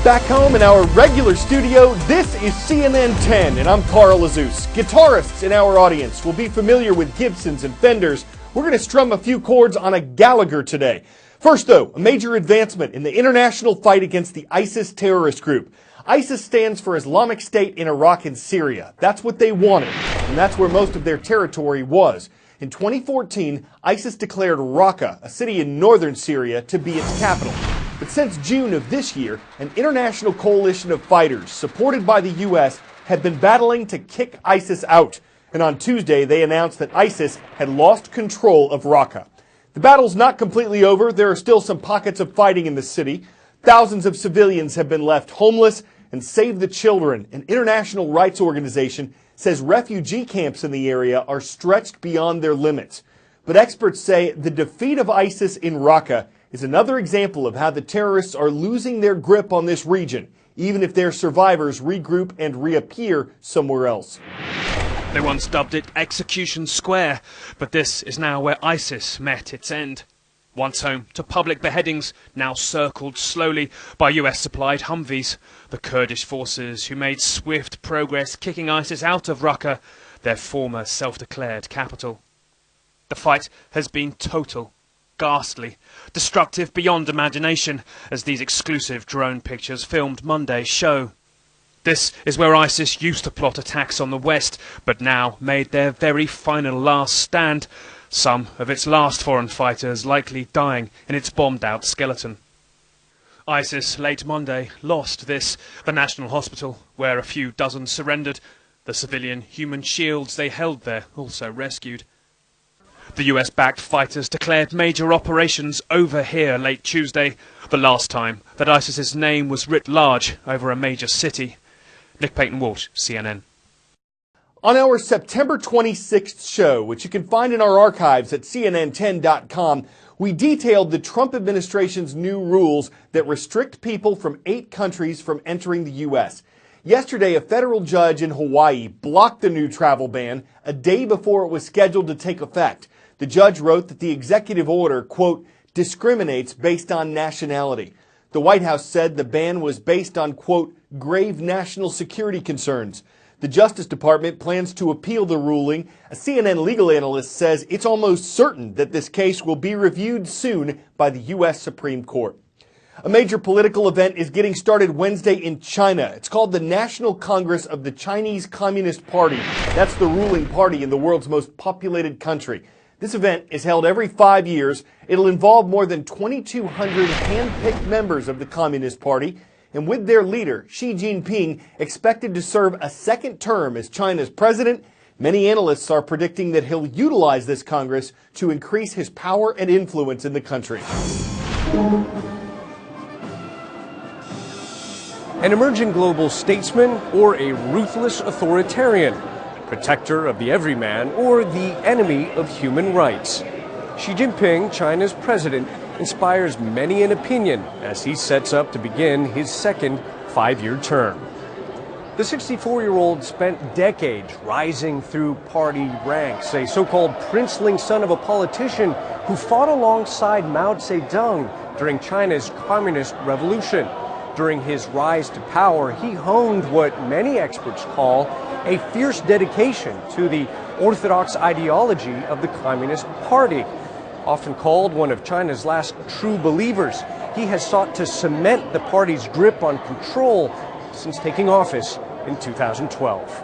Back home in our regular studio, this is CNN 10, and I'm Carl Azus. Guitarists in our audience will be familiar with Gibsons and Fenders. We're going to strum a few chords on a Gallagher today. First, though, a major advancement in the international fight against the ISIS terrorist group. ISIS stands for Islamic State in Iraq and Syria. That's what they wanted, and that's where most of their territory was. In 2014, ISIS declared Raqqa, a city in northern Syria, to be its capital. But since June of this year, an international coalition of fighters, supported by the U.S., had been battling to kick ISIS out. And on Tuesday, they announced that ISIS had lost control of Raqqa. The battle's not completely over. There are still some pockets of fighting in the city. Thousands of civilians have been left homeless, and Save the Children, an international rights organization, says refugee camps in the area are stretched beyond their limits. But experts say the defeat of ISIS in Raqqa is another example of how the terrorists are losing their grip on this region, even if their survivors regroup and reappear somewhere else. They once dubbed it Execution Square, but this is now where ISIS met its end. Once home to public beheadings, now circled slowly by US-supplied Humvees, the Kurdish forces who made swift progress kicking ISIS out of Raqqa, their former self-declared capital. The fight has been total, ghastly, destructive beyond imagination, as these exclusive drone pictures filmed Monday show. This is where ISIS used to plot attacks on the West, but now made their very final last stand, some of its last foreign fighters likely dying in its bombed-out skeleton. ISIS late Monday lost the National Hospital, where a few dozen surrendered. The civilian human shields they held there also rescued. The US-backed fighters declared major operations over here late Tuesday, the last time that ISIS's name was writ large over a major city. Nick Payton-Walsh, CNN. On our September 26th show, which you can find in our archives at CNN10.com, we detailed the Trump administration's new rules that restrict people from 8 countries from entering the U.S. Yesterday, a federal judge in Hawaii blocked the new travel ban a day before it was scheduled to take effect. The judge wrote that the executive order, quote, discriminates based on nationality. The White House said the ban was based on, quote, grave national security concerns. The Justice Department plans to appeal the ruling. A CNN legal analyst says it's almost certain that this case will be reviewed soon by the U.S. Supreme Court. A major political event is getting started Wednesday in China. It's called the National Congress of the Chinese Communist Party. That's the ruling party in the world's most populated country. This event is held every 5 years. It'll involve more than 2,200 hand-picked members of the Communist Party, and with their leader, Xi Jinping, expected to serve a second term as China's president. Many analysts are predicting that he'll utilize this Congress to increase his power and influence in the country. An emerging global statesman or a ruthless authoritarian, protector of the everyman or the enemy of human rights. Xi Jinping, China's president, inspires many an opinion as he sets up to begin his second 5-year term. The 64-year-old spent decades rising through party ranks, a so-called princeling son of a politician who fought alongside Mao Zedong during China's communist revolution. During his rise to power, he honed what many experts call a fierce dedication to the orthodox ideology of the Communist Party. Often called one of China's last true believers, he has sought to cement the party's grip on control since taking office in 2012.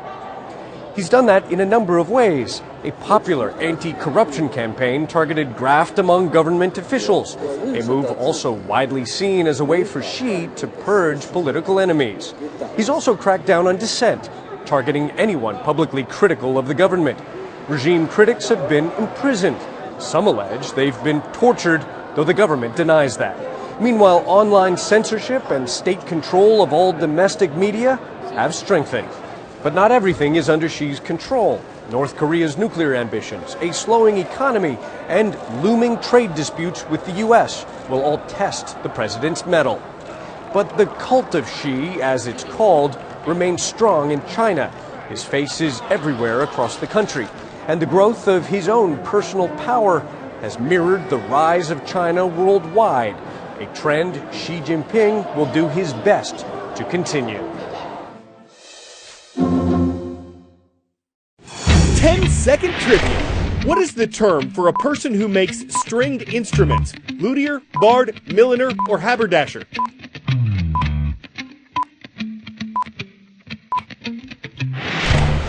He's done that in a number of ways. A popular anti-corruption campaign targeted graft among government officials, a move also widely seen as a way for Xi to purge political enemies. He's also cracked down on dissent, targeting anyone publicly critical of the government. Regime critics have been imprisoned. Some allege they've been tortured, though the government denies that. Meanwhile, online censorship and state control of all domestic media have strengthened. But not everything is under Xi's control. North Korea's nuclear ambitions, a slowing economy, and looming trade disputes with the U.S. will all test the president's mettle. But the cult of Xi, as it's called, remains strong in China. His face is everywhere across the country, and the growth of his own personal power has mirrored the rise of China worldwide, a trend Xi Jinping will do his best to continue. 10-second trivia. What is the term for a person who makes stringed instruments? Luthier, bard, milliner, or haberdasher?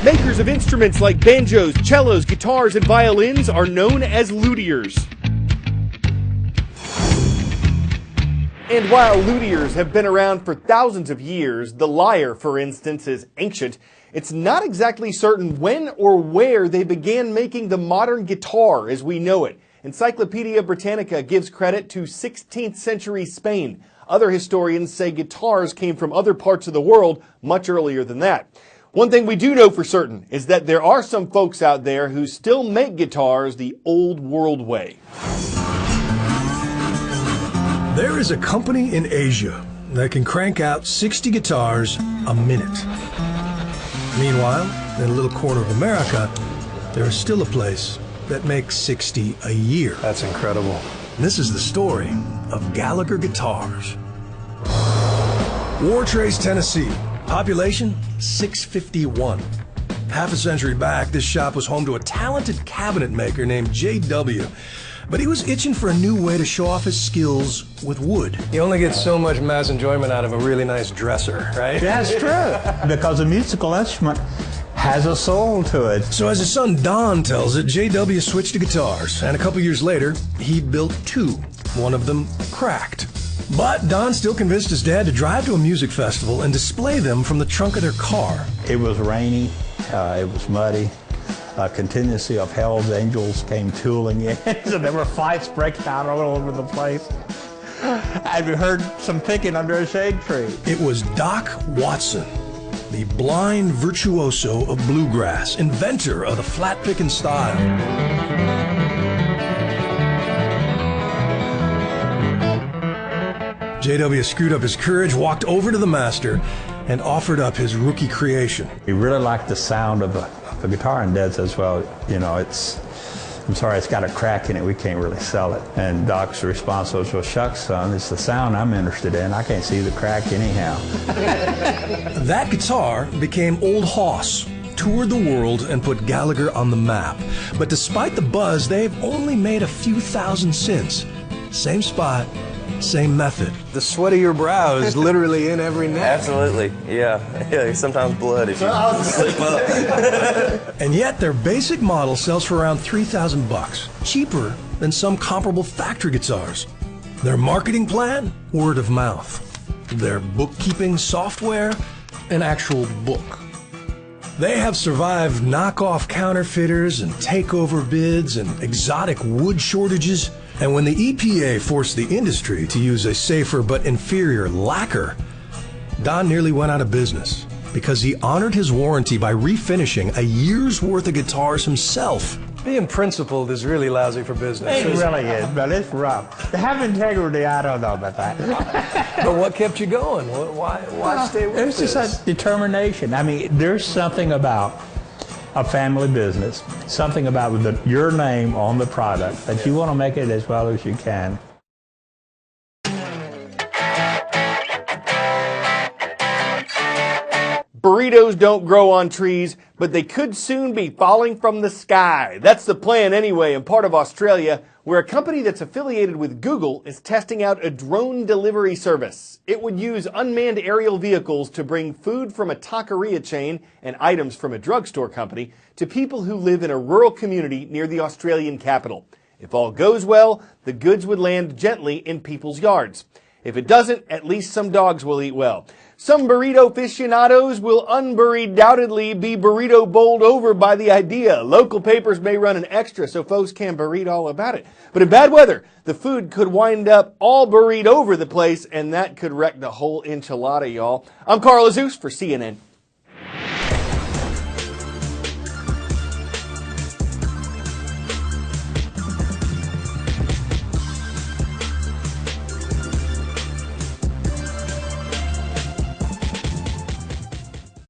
Makers of instruments like banjos, cellos, guitars, and violins are known as luthiers. And while luthiers have been around for thousands of years, the lyre, for instance, is ancient, it's not exactly certain when or where they began making the modern guitar as we know it. Encyclopedia Britannica gives credit to 16th century Spain. Other historians say guitars came from other parts of the world much earlier than that. One thing we do know for certain is that there are some folks out there who still make guitars the old world way. There is a company in Asia that can crank out 60 guitars a minute. Meanwhile, in a little corner of America, there is still a place that makes 60 a year. That's incredible. This is the story of Gallagher Guitars. Wartrace, Tennessee. Population 651. Half a century back, this shop was home to a talented cabinet maker named J.W. But he was itching for a new way to show off his skills with wood. You only get so much mass enjoyment out of a really nice dresser, right? That's true, because a musical instrument has a soul to it. So as his son Don tells it, J.W. switched to guitars, and a couple years later, he built two. One of them cracked. But Don still convinced his dad to drive to a music festival and display them from the trunk of their car. It was rainy, it was muddy. A contingency of Hell's Angels came tooling in, so there were fights breaking out all over the place. And we heard some picking under a shade tree. It was Doc Watson, the blind virtuoso of bluegrass, inventor of the flat-picking style. J.W. screwed up his courage, walked over to the master, and offered up his rookie creation. We really liked the sound of the guitar, and Dad says, well, you know, I'm sorry, it's got a crack in it, we can't really sell it. And Doc's response was, well, shucks, son, it's the sound I'm interested in. I can't see the crack anyhow. That guitar became Old Hoss, toured the world, and put Gallagher on the map. But despite the buzz, they've only made a few thousand since. Same spot, same method. The sweat of your brow is literally in every neck. Absolutely, yeah. Sometimes blood if you slip up. And yet their basic model sells for around $3,000, cheaper than some comparable factory guitars. Their marketing plan? Word of mouth. Their bookkeeping software? An actual book. They have survived knockoff counterfeiters and takeover bids and exotic wood shortages. And when the EPA forced the industry to use a safer but inferior lacquer, Don nearly went out of business because he honored his warranty by refinishing a year's worth of guitars himself. Being principled is really lousy for business. It really is, but it's rough. To have integrity, I don't know about that. But what kept you going? Why stay with this? It's just a determination. I mean, there's something about a family business, something about your name on the product that you want to make it as well as you can. Burritos don't grow on trees, but they could soon be falling from the sky. That's the plan anyway in part of Australia, where a company that's affiliated with Google is testing out a drone delivery service. It would use unmanned aerial vehicles to bring food from a taqueria chain and items from a drugstore company to people who live in a rural community near the Australian capital. If all goes well, the goods would land gently in people's yards. If it doesn't, at least some dogs will eat well. Some burrito aficionados will undoubtedly be burrito bowled over by the idea. Local papers may run an extra so folks can read all about it. But in bad weather, the food could wind up all burried over the place, and that could wreck the whole enchilada, y'all. I'm Carl Azuz for CNN.